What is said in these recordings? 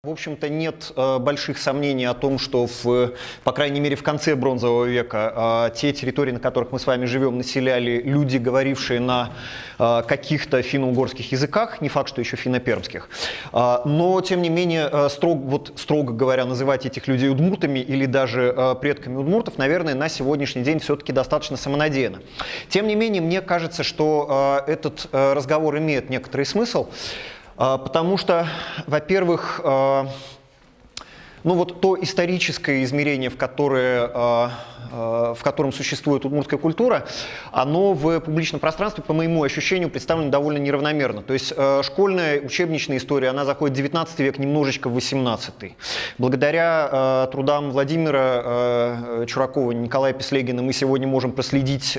В общем-то, нет больших сомнений о том, что, по крайней мере, в конце Бронзового века те территории, на которых мы с вами живем, населяли люди, говорившие на каких-то финно-угорских языках, не факт, что еще финно-пермских. Но, тем не менее, строго говоря, называть этих людей удмуртами или даже предками удмуртов, наверное, на сегодняшний день все-таки достаточно самонадеянно. Тем не менее, мне кажется, что этот разговор имеет некоторый смысл. Потому что, во-первых, ну вот то историческое измерение, в котором существует удмуртская культура, оно в публичном пространстве, по моему ощущению, представлено довольно неравномерно. То есть школьная учебничная история, она заходит в 19 век, немножечко в 18. Благодаря трудам Владимира Чуракова, Николая Песлегина мы сегодня можем проследить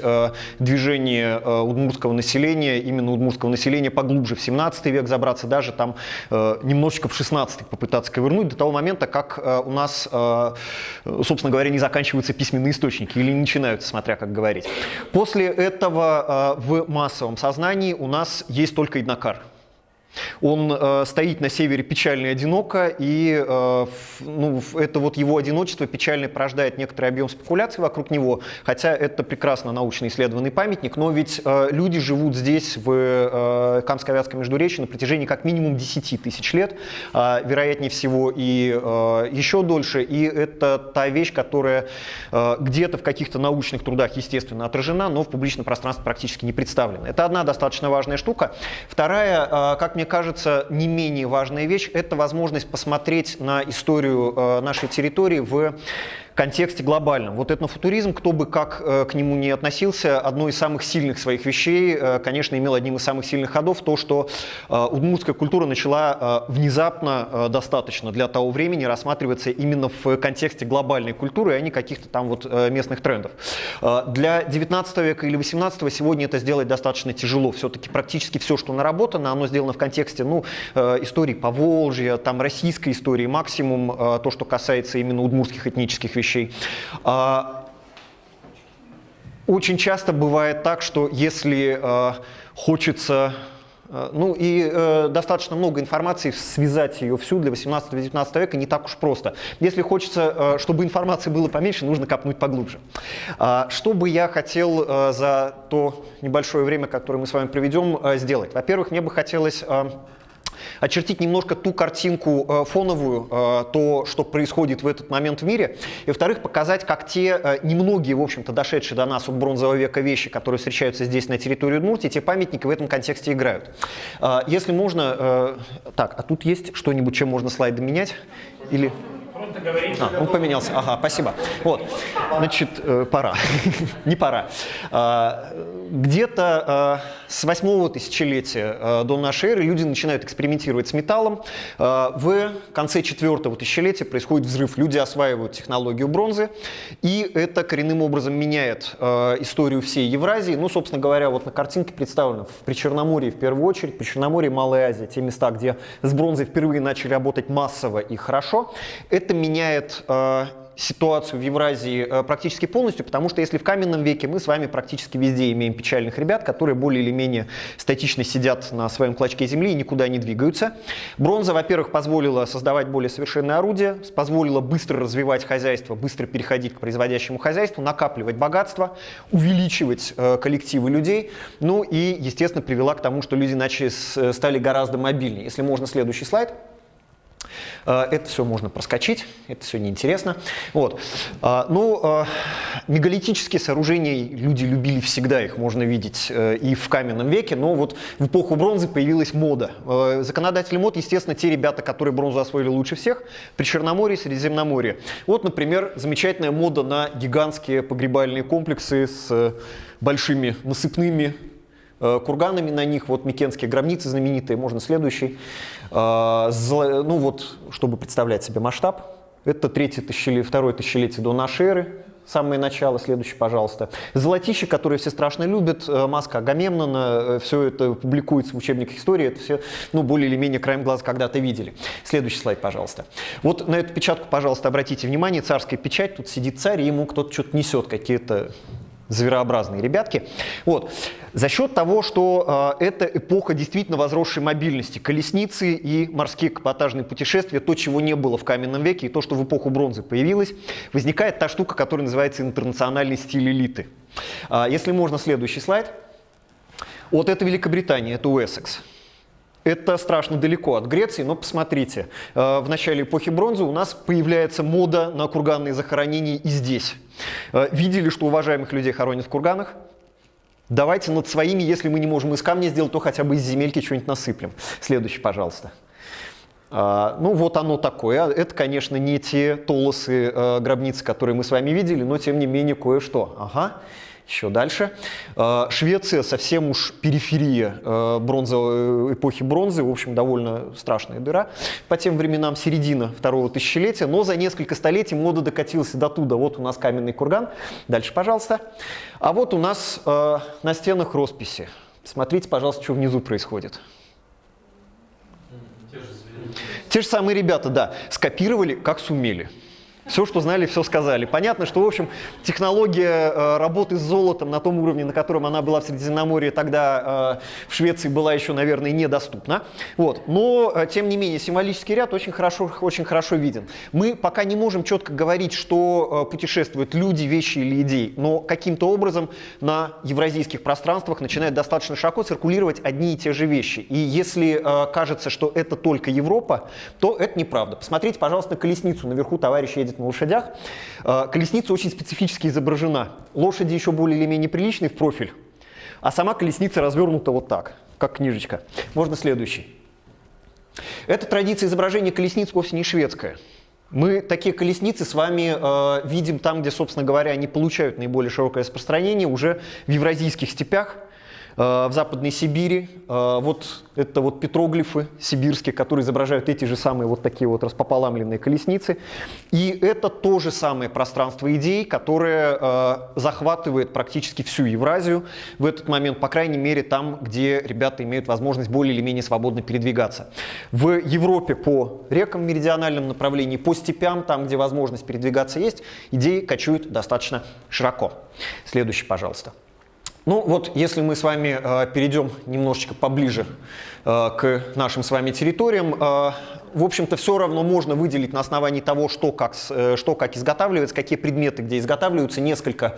движение удмуртского населения, именно удмуртского населения поглубже в 17 век, забраться даже там немножечко в 16 попытаться ковырнуть до того момента, как у нас, собственно говоря, не заканчиваются письменные источники или не начинаются, смотря как говорить. После этого в массовом сознании у нас есть только Иднакар. Он стоит на севере печально и одиноко, и это вот его одиночество печально порождает некоторый объем спекуляций вокруг него, хотя это прекрасно научно исследованный памятник, но ведь люди живут здесь, в Камско-Вятском междуречии, на протяжении как минимум 10 тысяч лет, вероятнее всего и еще дольше, и это та вещь, которая где-то в каких-то научных трудах, естественно, отражена, но в публичном пространстве практически не представлена. Это одна достаточно важная штука. Вторая, как мне кажется, не менее важная вещь – это возможность посмотреть на историю нашей территории в контексте глобальном. Вот этнофутуризм, кто бы как к нему не относился, одной из самых сильных своих вещей, конечно, имел одним из самых сильных ходов то, что удмуртская культура начала внезапно достаточно для того времени рассматриваться именно в контексте глобальной культуры, а не каких-то там вот местных трендов. Для 19 века или 18 сегодня это сделать достаточно тяжело. Все-таки практически все, что наработано, оно сделано в контексте истории Поволжья, там, российской истории, максимум то, что касается именно удмуртских этнических вещей. Очень часто бывает так, что если хочется, достаточно много информации, связать ее всю для 18-19 века не так уж просто. Если хочется, чтобы информации было поменьше, нужно копнуть поглубже. Что бы я хотел за то небольшое время, которое мы с вами проведем, сделать? Во-первых, мне бы хотелось очертить немножко ту картинку фоновую, то, что происходит в этот момент в мире, и, во-вторых, показать, как те немногие, в общем-то, дошедшие до нас от Бронзового века вещи, которые встречаются здесь на территории Удмуртии, те памятники в этом контексте играют. Если можно... Так, а тут есть что-нибудь, чем можно слайды менять? Или... Просто говорить. Он поменялся. Ага, спасибо. Вот, значит, пора. Не пора. Где-то с 8-го тысячелетия до нашей эры люди начинают экспериментировать с металлом. В конце 4-го тысячелетия происходит взрыв. Люди осваивают технологию бронзы, и это коренным образом меняет историю всей Евразии. Ну, собственно говоря, вот на картинке представлено в Причерноморье в первую очередь, Причерноморье, Малая Азия, те места, где с бронзой впервые начали работать массово и хорошо. Это меняет ситуацию в Евразии практически полностью, потому что если в каменном веке мы с вами практически везде имеем печальных ребят, которые более или менее статично сидят на своем клочке земли и никуда не двигаются. Бронза, во-первых, позволила создавать более совершенные орудия, позволила быстро развивать хозяйство, быстро переходить к производящему хозяйству, накапливать богатство, увеличивать коллективы людей, ну и, естественно, привела к тому, что люди стали гораздо мобильнее. Если можно, следующий слайд. Это все можно проскочить, это все неинтересно. Вот. Мегалитические сооружения люди любили всегда, их можно видеть и в каменном веке, но вот в эпоху бронзы появилась мода. Законодатели мод, естественно, те ребята, которые бронзу освоили лучше всех, Причерноморье, Средиземноморье. Вот, например, замечательная мода на гигантские погребальные комплексы с большими насыпными курганами на них, вот Микенские гробницы знаменитые, можно следующий. Ну вот, чтобы представлять себе масштаб, это 2-е тысячелетие до нашей эры, самое начало, следующий, пожалуйста. Золотище, которое все страшно любят, маска Агамемнона, все это публикуется в учебниках истории, это все, более или менее краем глаза когда-то видели. Следующий слайд, пожалуйста. Вот на эту печатку, пожалуйста, обратите внимание, царская печать, тут сидит царь, и ему кто-то что-то несет, какие-то Зверообразные ребятки. Вот. За счет того, что это эпоха действительно возросшей мобильности, колесницы и морские каботажные путешествия, то, чего не было в каменном веке, и то, что в эпоху бронзы появилось, возникает та штука, которая называется интернациональный стиль элиты. Если можно, следующий слайд. Вот это Великобритания, это Уэссекс. Это страшно далеко от Греции, но посмотрите, в начале эпохи бронзы у нас появляется мода на курганные захоронения и здесь. Видели, что уважаемых людей хоронят в курганах? Давайте над своими, если мы не можем из камня сделать, то хотя бы из земельки что-нибудь насыплем. Следующий, пожалуйста. Ну вот оно такое. Это, конечно, не те толосы гробницы, которые мы с вами видели, но тем не менее кое-что. Ага. Еще дальше. Швеция совсем уж периферия эпохи бронзы, в общем, довольно страшная дыра. По тем временам середина второго тысячелетия, но за несколько столетий мода докатилась до туда. Вот у нас каменный курган. Дальше, пожалуйста. А вот у нас на стенах росписи. Смотрите, пожалуйста, что внизу происходит. Те же самые ребята, да, скопировали, как сумели. Все, что знали, все сказали. Понятно, что, в общем, технология работы с золотом на том уровне, на котором она была в Средиземноморье, тогда в Швеции была еще, наверное, недоступна. Вот. Но, тем не менее, символический ряд очень хорошо виден. Мы пока не можем четко говорить, что путешествуют люди, вещи или идеи, но каким-то образом на евразийских пространствах начинают достаточно широко циркулировать одни и те же вещи. И если кажется, что это только Европа, то это неправда. Посмотрите, пожалуйста, на колесницу. Наверху товарищ едет на лошадях. Колесница очень специфически изображена. Лошади еще более или менее приличные в профиль, а сама колесница развернута вот так, как книжечка. Можно следующий. Эта традиция изображения колесниц вовсе не шведская. Мы такие колесницы с вами видим там, где, собственно говоря, они получают наиболее широкое распространение, уже в евразийских степях, в Западной Сибири. Вот это вот петроглифы сибирские, которые изображают эти же самые вот такие вот распополамленные колесницы. И это то же самое пространство идей, которое захватывает практически всю Евразию в этот момент, по крайней мере там, где ребята имеют возможность более или менее свободно передвигаться. В Европе по рекам в меридиональном направлении, по степям, там, где возможность передвигаться есть, идеи кочуют достаточно широко. Следующий, пожалуйста. Ну вот, если мы с вами перейдем немножечко поближе к нашим с вами территориям, в общем-то, все равно можно выделить на основании того, что как изготавливается, какие предметы где изготавливаются, несколько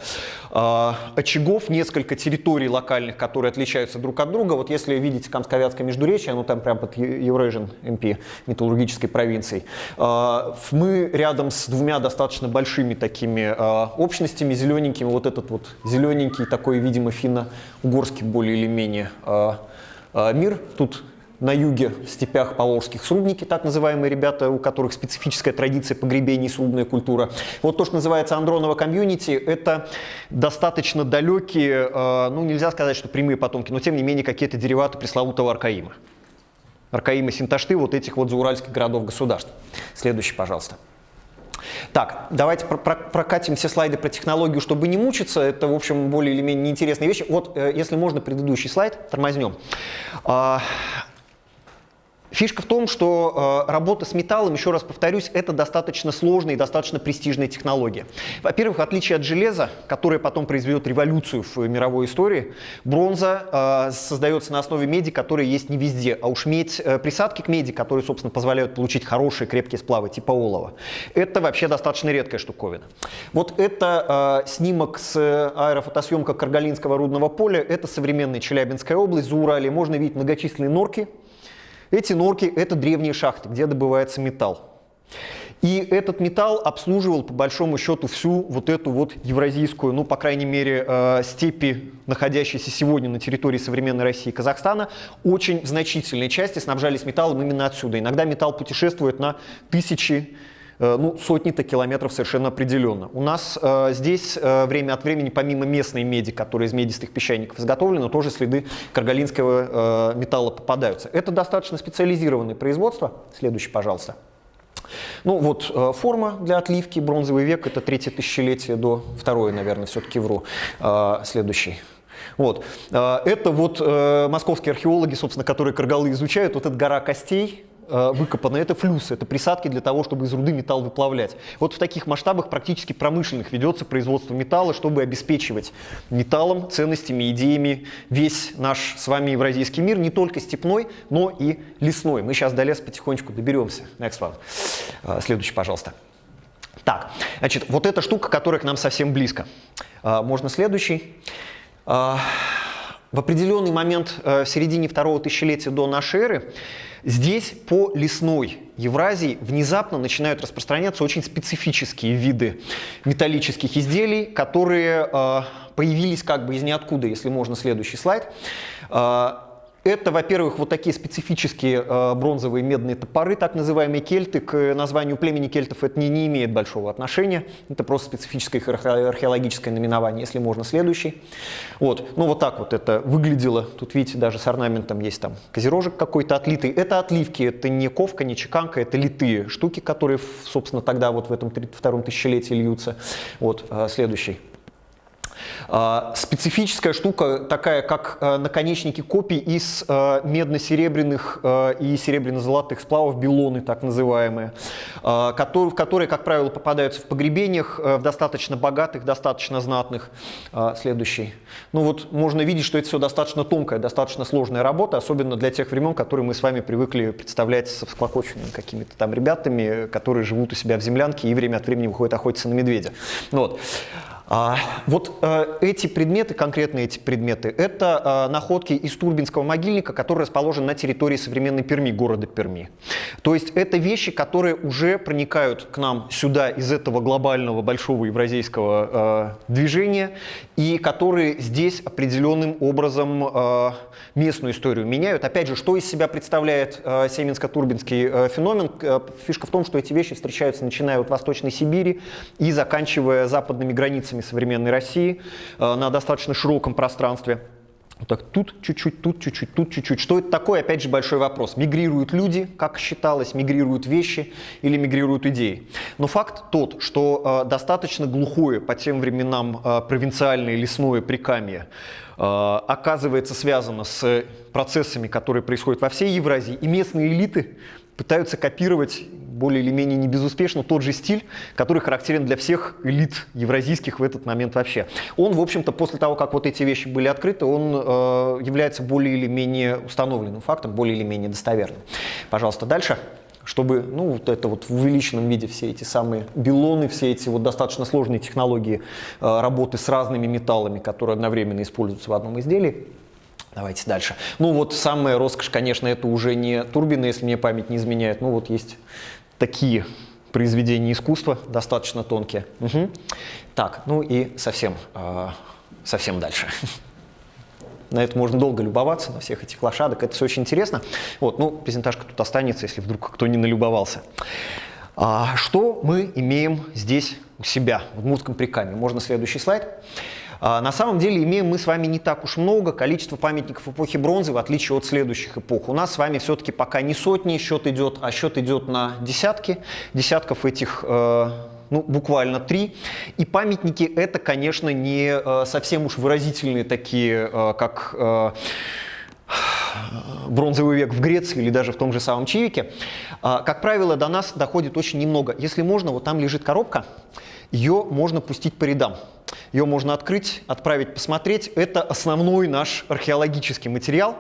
очагов, несколько территорий локальных, которые отличаются друг от друга. Вот если видите Камско-Вятское междуречье, оно там прямо под Eurasian MP, металлургической провинцией, мы рядом с двумя достаточно большими такими общностями, зелененькими, вот этот вот зелененький такой, видимо, финно-угорский более или менее мир. Тут на юге, в степях поволжских, срубники, так называемые ребята, у которых специфическая традиция погребений, срубная культура. Вот то, что называется Андроново комьюнити, это достаточно далекие, ну нельзя сказать, что прямые потомки, но тем не менее какие-то дериваты пресловутого Аркаима. Аркаима Синташты, вот этих вот зауральских городов-государств. Следующий, пожалуйста. Так, давайте прокатим все слайды про технологию, чтобы не мучиться. Это, в общем, более или менее неинтересные вещи. Вот, если можно, предыдущий слайд тормознем. Фишка в том, что работа с металлом, еще раз повторюсь, это достаточно сложная и достаточно престижная технология. Во-первых, в отличие от железа, которое потом произведет революцию в мировой истории, бронза создается на основе меди, которая есть не везде. А уж медь, присадки к меди, которые, собственно, позволяют получить хорошие крепкие сплавы типа олова, это вообще достаточно редкая штуковина. Вот это снимок с аэрофотосъемка Каргалинского рудного поля. Это современная Челябинская область, Зауралье. Можно видеть многочисленные норки. Эти норки – это древние шахты, где добывается металл. И этот металл обслуживал, по большому счету, всю вот эту вот евразийскую, ну, по крайней мере, степи, находящиеся сегодня на территории современной России и Казахстана. Очень значительные части снабжались металлом именно отсюда. Иногда металл путешествует на тысячи, ну, сотни-то километров совершенно определенно. У нас здесь время от времени, помимо местной меди, которая из медистых песчаников изготовлена, тоже следы каргалинского металла попадаются. Это достаточно специализированное производство. Следующий, пожалуйста. Ну вот форма для отливки, бронзовый век, это 3-е тысячелетие до 2-е, наверное, все-таки вру. Следующий. Вот. Это вот московские археологи, собственно, которые каргалы изучают. Вот эта гора костей, выкопаны, это флюсы, это присадки для того, чтобы из руды металл выплавлять. Вот в таких масштабах практически промышленных ведется производство металла, чтобы обеспечивать металлом, ценностями, идеями весь наш с вами евразийский мир, не только степной, но и лесной. Мы сейчас до леса потихонечку доберемся. Next one. Следующий, пожалуйста. Так, значит, вот эта штука, которая к нам совсем близко. Можно следующий. В определенный момент в середине второго тысячелетия до нашей эры здесь по лесной Евразии внезапно начинают распространяться очень специфические виды металлических изделий, которые появились как бы из ниоткуда, если можно следующий слайд. Это, во-первых, вот такие специфические бронзовые медные топоры, так называемые кельты. К названию племени кельтов это не имеет большого отношения. Это просто специфическое их археологическое наименование, если можно следующий. Вот. Ну вот так вот это выглядело. Тут, видите, даже с орнаментом есть там козерожек какой-то отлитый. Это отливки, это не ковка, не чеканка, это литые штуки, которые, собственно, тогда вот в этом втором тысячелетии льются. Вот, следующий. Специфическая штука, такая как наконечники копий из медно-серебряных и серебряно-золотых сплавов, белоны так называемые, которые, как правило, попадаются в погребениях, в достаточно богатых, достаточно знатных. Следующий. Ну вот можно видеть, что это все достаточно тонкая, достаточно сложная работа, особенно для тех времен, которые мы с вами привыкли представлять со всклокоченными какими-то там ребятами, которые живут у себя в землянке и время от времени выходят охотиться на медведя. Вот. Вот эти предметы, конкретно эти предметы, это находки из Турбинского могильника, который расположен на территории современной Перми, города Перми. То есть это вещи, которые уже проникают к нам сюда из этого глобального большого евразийского движения и которые здесь определенным образом местную историю меняют. Опять же, что из себя представляет Семенско-Турбинский феномен? Фишка в том, что эти вещи встречаются начиная от Восточной Сибири и заканчивая западными границами современной России на достаточно широком пространстве. Вот так, тут чуть-чуть, тут чуть-чуть, тут чуть-чуть. Что это такое? Опять же, большой вопрос. Мигрируют люди, как считалось, мигрируют вещи или мигрируют идеи. Но факт тот, что достаточно глухое по тем временам провинциальное лесное Прикамье оказывается связано с процессами, которые происходят во всей Евразии, и местные элиты пытаются копировать более или менее не безуспешно тот же стиль, который характерен для всех элит евразийских в этот момент вообще. Он, в общем-то, после того, как вот эти вещи были открыты, он является более или менее установленным фактом, более или менее достоверным. Пожалуйста, дальше. Чтобы, ну, вот это вот в увеличенном виде все эти самые белоны, все эти вот достаточно сложные технологии работы с разными металлами, которые одновременно используются в одном изделии. Давайте дальше. Ну вот самая роскошь, конечно, это уже не Турбины, если мне память не изменяет. Ну вот есть такие произведения искусства, достаточно тонкие. Угу. Так, ну и совсем дальше. На это можно долго любоваться, на всех этих лошадок. Это все очень интересно. Вот, ну, презентажка тут останется, если вдруг кто не налюбовался. Что мы имеем здесь у себя, в Удмуртском Прикамье? Можно следующий слайд. На самом деле имеем мы с вами не так уж много. Количество памятников эпохи бронзы, в отличие от следующих эпох, у нас с вами все-таки пока не сотни счет идет, а счет идет на десятки. Десятков этих, ну, буквально 3. И памятники это, конечно, не совсем уж выразительные такие, как бронзовый век в Греции или даже в том же самом Чивике. Как правило, до нас доходит очень немного. Если можно, вот там лежит коробка, ее можно пустить по рядам. Ее можно открыть, отправить посмотреть. Это основной наш археологический материал.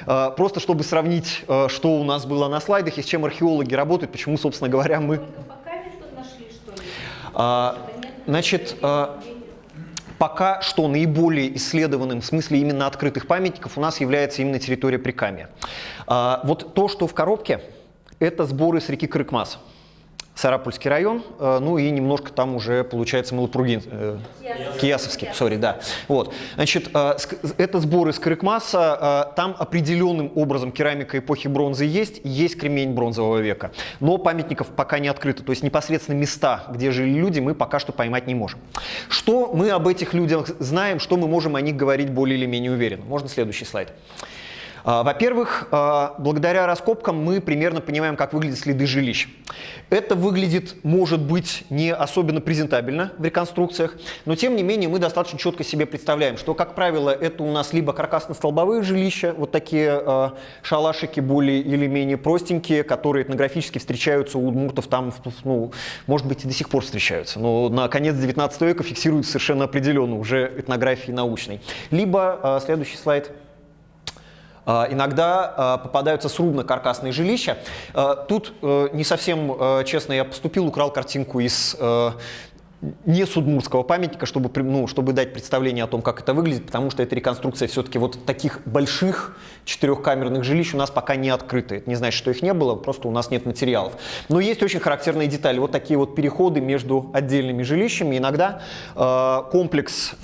Просто чтобы сравнить, что у нас было на слайдах и с чем археологи работают, почему, собственно говоря, мы... Значит, пока что наиболее исследованным в смысле именно открытых памятников у нас является именно территория Прикамья. Вот то, что в коробке, это сборы с реки Крыкмас. Сарапульский район, ну и немножко там уже получается Малопругин, Киясовский, да. Вот. Значит, это сборы с Крыкмаса, там определенным образом керамика эпохи бронзы есть кремень бронзового века, но памятников пока не открыто, то есть непосредственно места, где жили люди, мы пока что поймать не можем. Что мы об этих людях знаем, что мы можем о них говорить более или менее уверенно? Можно следующий слайд. Во-первых, благодаря раскопкам мы примерно понимаем, как выглядят следы жилищ. Это выглядит, может быть, не особенно презентабельно в реконструкциях, но тем не менее мы достаточно четко себе представляем, что, как правило, это у нас либо каркасно-столбовые жилища, вот такие шалашики более или менее простенькие, которые этнографически встречаются у удмуртов там, ну, может быть, и до сих пор встречаются, но на конец 19 века фиксируются совершенно определенно уже этнографией научной. Либо, следующий слайд, иногда попадаются срубно-каркасные жилища. Тут не совсем честно я поступил, украл картинку из не с удмуртского памятника, чтобы дать представление о том, как это выглядит, потому что эта реконструкция все-таки вот таких больших четырехкамерных жилищ у нас пока не открыта. Это не значит, что их не было, просто у нас нет материалов. Но есть очень характерные детали. Вот такие вот переходы между отдельными жилищами. Иногда комплекс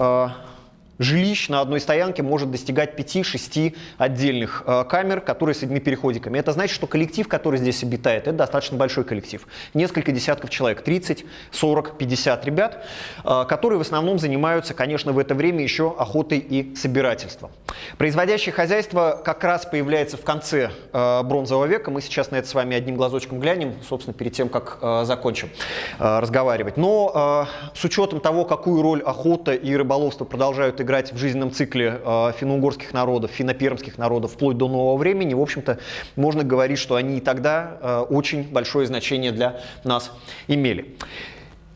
жилищ на одной стоянке может достигать 5-6 отдельных камер, которые соединены переходиками. Это значит, что коллектив, который здесь обитает, это достаточно большой коллектив. Несколько десятков человек, 30, 40, 50 ребят, которые в основном занимаются, конечно, в это время еще охотой и собирательством. Производящее хозяйство как раз появляется в конце бронзового века. Мы сейчас на это с вами одним глазочком глянем, собственно, перед тем, как закончим разговаривать. Но с учетом того, какую роль охота и рыболовство продолжают играть в жизненном цикле финно-угорских народов, финно-пермских народов вплоть до нового времени, в общем-то, можно говорить, что они и тогда очень большое значение для нас имели.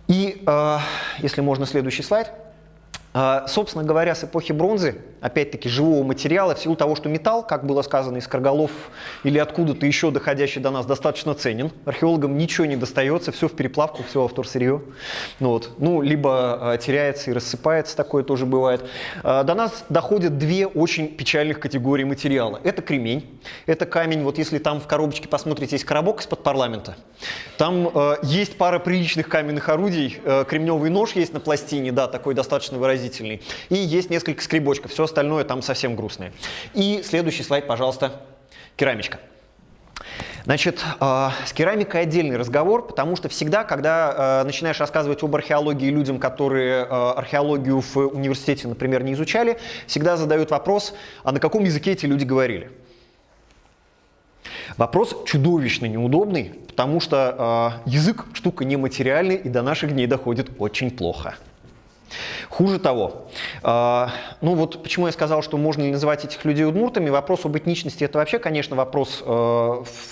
И, если можно, следующий слайд. Собственно говоря, с эпохи бронзы, опять-таки, живого материала, в силу того, что металл, как было сказано, из Карголов или откуда-то еще доходящий до нас, достаточно ценен. Археологам ничего не достается, все в переплавку, все во вторсырье. Вот. Ну, либо теряется и рассыпается, такое тоже бывает. До нас доходят две очень печальных категории материала. Это кремень, это камень, вот если там в коробочке посмотрите, есть коробок из-под парламента, там есть пара приличных каменных орудий, кремневый нож есть на пластине, да, такой достаточно выразительный. И есть несколько скребочков, все остальное там совсем грустное. И следующий слайд, пожалуйста, керамичка. Значит, с керамикой отдельный разговор, потому что всегда, когда начинаешь рассказывать об археологии людям, которые археологию в университете, например, не изучали, всегда задают вопрос, а на каком языке эти люди говорили? Вопрос чудовищно неудобный, потому что язык штука нематериальная и до наших дней доходит очень плохо. Хуже того, ну вот почему я сказал, что можно ли называть этих людей удмуртами, вопрос об этничности – это вообще, конечно, вопрос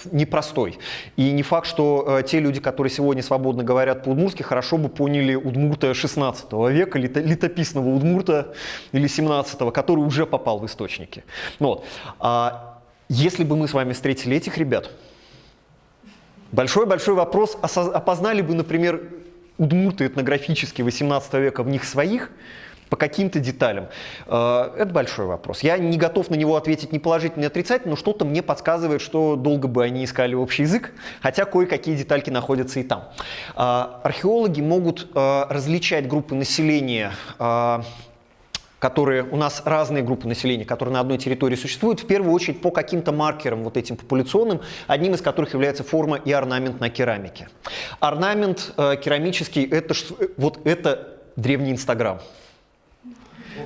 непростой. И не факт, что те люди, которые сегодня свободно говорят по-удмуртски, хорошо бы поняли удмурта 16 века, летописного удмурта или 17-го, который уже попал в источники. Вот. Если бы мы с вами встретили этих ребят, большой-большой вопрос, опознали бы, например, удмурты этнографически 18 века в них своих по каким-то деталям? Это большой вопрос. Я не готов на него ответить ни положительно, ни отрицательно, но что-то мне подсказывает, что долго бы они искали общий язык, хотя кое-какие детальки находятся и там. Археологи могут различать группы населения, которые у нас разные группы населения, которые на одной территории существуют, в первую очередь по каким-то маркерам вот этим популяционным, одним из которых является форма и орнамент на керамике. Орнамент керамический – это древний Инстаграм.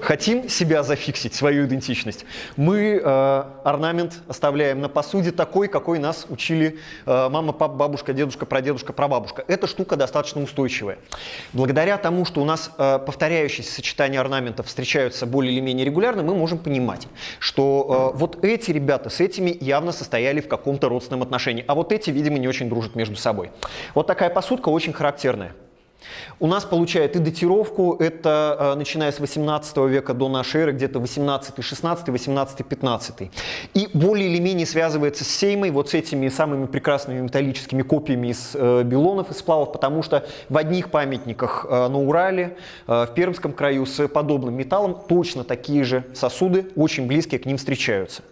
Хотим себя зафиксить, свою идентичность. Мы орнамент оставляем на посуде такой, какой нас учили мама, папа, бабушка, дедушка, прадедушка, прабабушка. Эта штука достаточно устойчивая. Благодаря тому, что у нас повторяющиеся сочетания орнаментов встречаются более или менее регулярно, мы можем понимать, что вот эти ребята с этими явно состояли в каком-то родственном отношении, а вот эти, видимо, не очень дружат между собой. Вот такая посудка очень характерная. У нас получает и датировку, это начиная с 18 века до нашей эры, где-то 18-16, 18-15. И более или менее связывается с сеймой, вот с этими самыми прекрасными металлическими копиями из белонов и сплавов, потому что в одних памятниках на Урале, в Пермском краю с подобным металлом точно такие же сосуды, очень близкие к ним встречаются.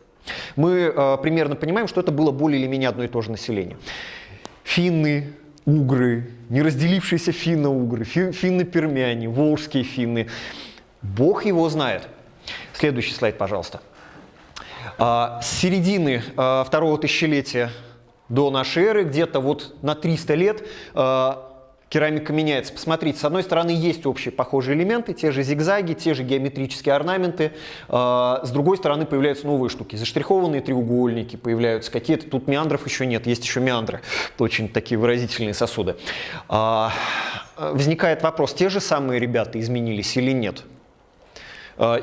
Мы примерно понимаем, что это было более или менее одно и то же население. Финны, угры, неразделившиеся финно-угры, финно-пермяне, волжские финны. Бог его знает. Следующий слайд, пожалуйста. С середины второго тысячелетия до нашей эры, где-то вот на 300 лет, керамика меняется. Посмотрите, с одной стороны есть общие похожие элементы, те же зигзаги, те же геометрические орнаменты. С другой стороны появляются новые штуки. Заштрихованные треугольники появляются, какие-то тут меандров еще нет, есть еще меандры. Очень такие выразительные сосуды. Возникает вопрос, те же самые ребята изменились или нет?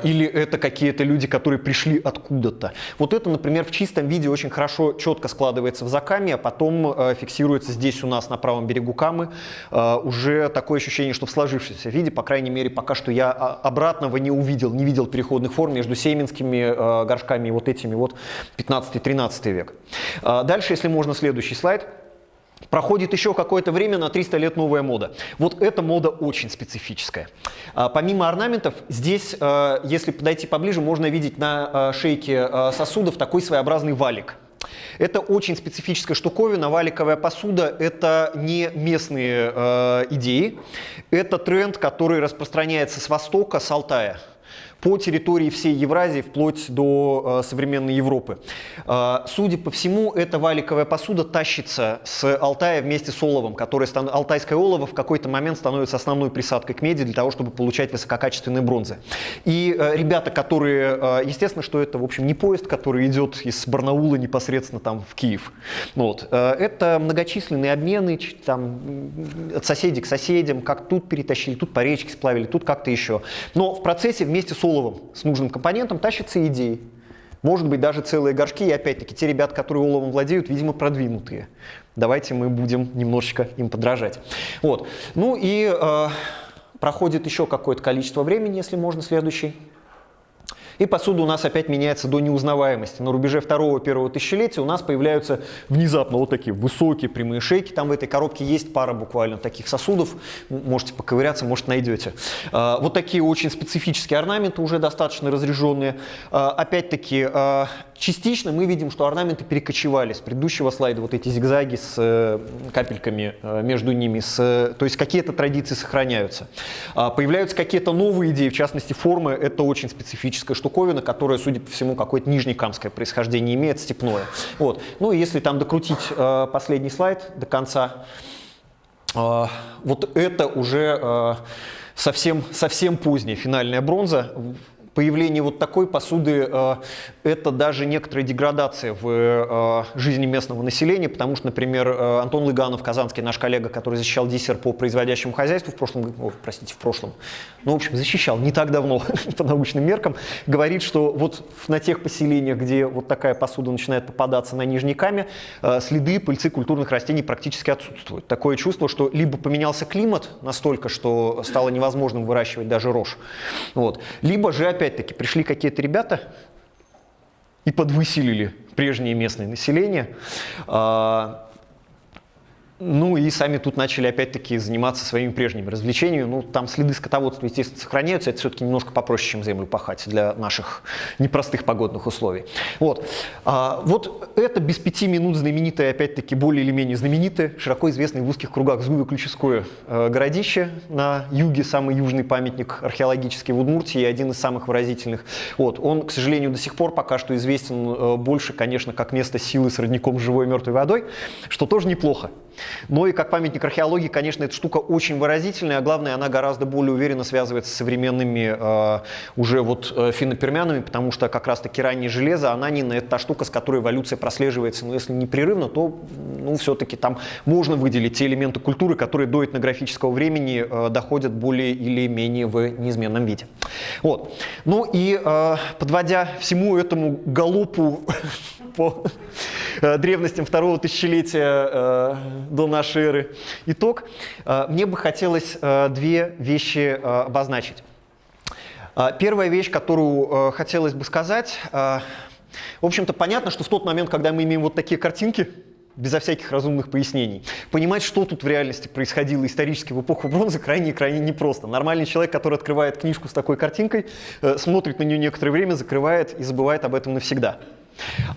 Или это какие-то люди, которые пришли откуда-то. Вот это, например, в чистом виде очень хорошо, четко складывается в Закаме, а потом фиксируется здесь у нас на правом берегу Камы. Уже такое ощущение, что в сложившемся виде, по крайней мере, пока что я обратного не видел переходных форм между сейминскими горшками и вот этими вот 15-13 век. Дальше, если можно, следующий слайд. Проходит еще какое-то время, на 300 лет новая мода. Вот эта мода очень специфическая. Помимо орнаментов, здесь, если подойти поближе, можно видеть на шейке сосудов такой своеобразный валик. Это очень специфическая штуковина, валиковая посуда – это не местные идеи, это тренд, который распространяется с Востока, с Алтая, по территории всей Евразии, вплоть до современной Европы. Судя по всему, эта валиковая посуда тащится с Алтая вместе с оловом, алтайское олово в какой-то момент становится основной присадкой к меди для того, чтобы получать высококачественные бронзы. И ребята, которые, естественно, что это, в общем, не поезд, который идет из Барнаула непосредственно там в Киев. Вот. Это многочисленные обмены там, от соседей к соседям, как тут перетащили, тут по речке сплавили, тут как-то еще. Но в процессе вместе с оловом, с нужным компонентом, тащатся идеи. Может быть, даже целые горшки. И опять-таки, те ребята, которые оловом владеют, видимо, продвинутые. Давайте мы будем немножечко им подражать. Вот. Ну и проходит еще какое-то количество времени, если можно, следующий. И посуда у нас опять меняется до неузнаваемости. На рубеже второго-первого тысячелетия у нас появляются внезапно вот такие высокие прямые шейки. Там в этой коробке есть пара буквально таких сосудов. Можете поковыряться, может, найдете. Вот такие очень специфические орнаменты, уже достаточно разряженные. Опять-таки, частично мы видим, что орнаменты перекочевали с предыдущего слайда. Вот эти зигзаги с капельками между ними. То есть какие-то традиции сохраняются. Появляются какие-то новые идеи, в частности, формы. Это очень специфическая штуковина, которая, судя по всему, какое-то нижнекамское происхождение имеет, степное. Вот. Ну и если там докрутить последний слайд до конца, вот это уже совсем поздняя финальная бронза. Появление вот такой посуды – это даже некоторая деградация в жизни местного населения, потому что, например, Антон Лыганов, казанский наш коллега, который защищал диссер по производящему хозяйству защищал не так давно по научным меркам, говорит, что вот на тех поселениях, где вот такая посуда начинает попадаться на Нижней Каме, следы пыльцы культурных растений практически отсутствуют. Такое чувство, что либо поменялся климат настолько, что стало невозможным выращивать даже рожь, вот, либо же опять-таки пришли какие-то ребята и подвыселили прежнее местное население. Ну и сами тут начали опять-таки заниматься своими прежними развлечениями. Ну там следы скотоводства, естественно, сохраняются. Это все-таки немножко попроще, чем землю пахать для наших непростых погодных условий. Вот, вот это без 5 минут знаменитое, опять-таки более или менее знаменитое, широко известное в узких кругах Зуево-Ключевское городище на юге, самый южный памятник археологический в Удмуртии, один из самых выразительных. Вот, он, к сожалению, до сих пор пока что известен больше, конечно, как место силы с родником с живой и мертвой водой, что тоже неплохо. Но и как памятник археологии, конечно, эта штука очень выразительная, а главное, она гораздо более уверенно связывается с современными уже вот финно-пермянами, потому что как раз-таки раннее железо, ананина – это та штука, с которой эволюция прослеживается, но если непрерывно, то все-таки там можно выделить те элементы культуры, которые до этнографического времени доходят более или менее в неизменном виде. Вот. Ну и подводя всему этому галопу по древностям второго тысячелетия до нашей эры итог, мне бы хотелось две вещи обозначить. Первая вещь, которую хотелось бы сказать, в общем-то, понятно, что в тот момент, когда мы имеем вот такие картинки, безо всяких разумных пояснений, понимать, что тут в реальности происходило исторически в эпоху бронзы, крайне непросто. Нормальный человек, который открывает книжку с такой картинкой, смотрит на нее некоторое время, закрывает и забывает об этом навсегда.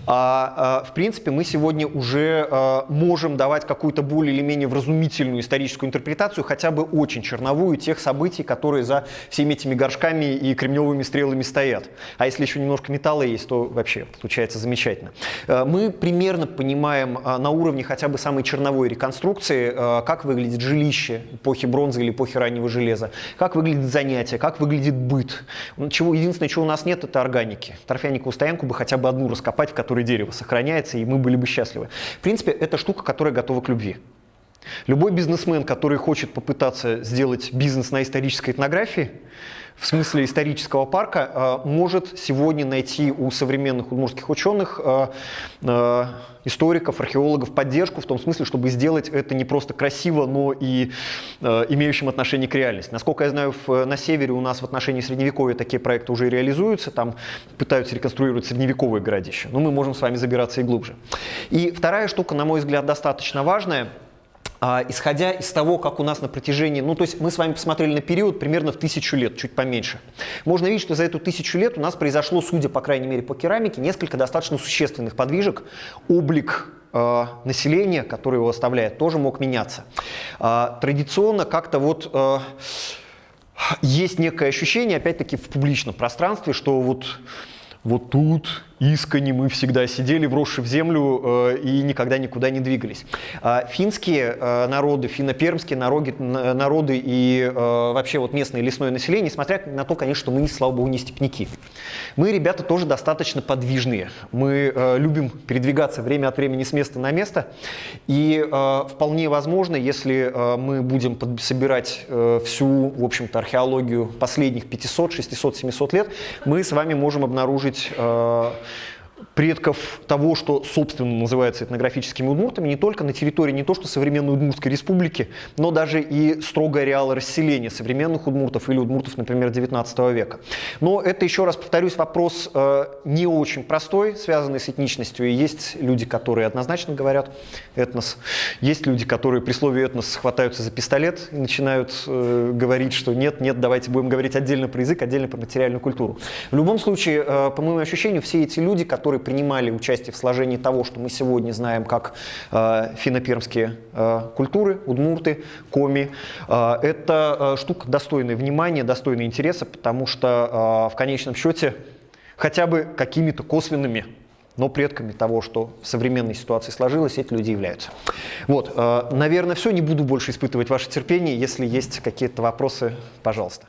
В принципе, мы сегодня уже можем давать какую-то более или менее вразумительную историческую интерпретацию, хотя бы очень черновую, тех событий, которые за всеми этими горшками и кремневыми стрелами стоят. А если еще немножко металла есть, то вообще получается замечательно. Мы примерно понимаем на уровне хотя бы самой черновой реконструкции, как выглядит жилище эпохи бронзы или эпохи раннего железа, как выглядит занятие, как выглядит быт. Единственное, чего у нас нет, это органики. Торфяниковую стоянку бы хотя бы одну раскопать, в которой дерево сохраняется, и мы были бы счастливы. В принципе, это штука, которая готова к любви. Любой бизнесмен, который хочет попытаться сделать бизнес на исторической этнографии, в смысле исторического парка, может сегодня найти у современных удмуртских ученых, историков, археологов поддержку в том смысле, чтобы сделать это не просто красиво, но и имеющим отношение к реальности. Насколько я знаю, на севере у нас в отношении Средневековья такие проекты уже реализуются, там пытаются реконструировать средневековые городища, но мы можем с вами забираться и глубже. И вторая штука, на мой взгляд, достаточно важная. Исходя из того, как у нас на протяжении, то есть мы с вами посмотрели на период примерно в 1000 лет, чуть поменьше. Можно видеть, что за эту 1000 лет у нас произошло, судя, по крайней мере, по керамике, несколько достаточно существенных подвижек. Облик населения, который его оставляет, тоже мог меняться. Традиционно как-то есть некое ощущение, опять-таки, в публичном пространстве, что вот тут искренне мы всегда сидели, вросши в землю, и никогда никуда не двигались. Финские народы, финно-пермские народы и вообще местное лесное население, несмотря на то, конечно, что мы, слава богу, не степняки. Мы, ребята, тоже достаточно подвижные. Мы любим передвигаться время от времени с места на место. И вполне возможно, если мы будем собирать всю, в общем-то, археологию последних 500, 600, 700 лет, мы с вами можем обнаружить предков того, что, собственно, называется этнографическими удмуртами, не только на территории не то что современной Удмуртской республики, но даже и строго ареала расселения современных удмуртов или удмуртов, например, 19 века. Но это, еще раз повторюсь, вопрос не очень простой, связанный с этничностью. И есть люди, которые однозначно говорят этнос. Есть люди, которые при слове этнос хватаются за пистолет и начинают говорить, что нет, давайте будем говорить отдельно про язык, отдельно про материальную культуру. В любом случае, по моему ощущению, все эти люди, которые принимали участие в сложении того, что мы сегодня знаем как финно-пермские культуры, удмурты, коми. Это штука достойная внимания, достойная интереса, потому что в конечном счете хотя бы какими-то косвенными, но предками того, что в современной ситуации сложилось, эти люди являются. Наверное, все. Не буду больше испытывать ваше терпение. Если есть какие-то вопросы, пожалуйста.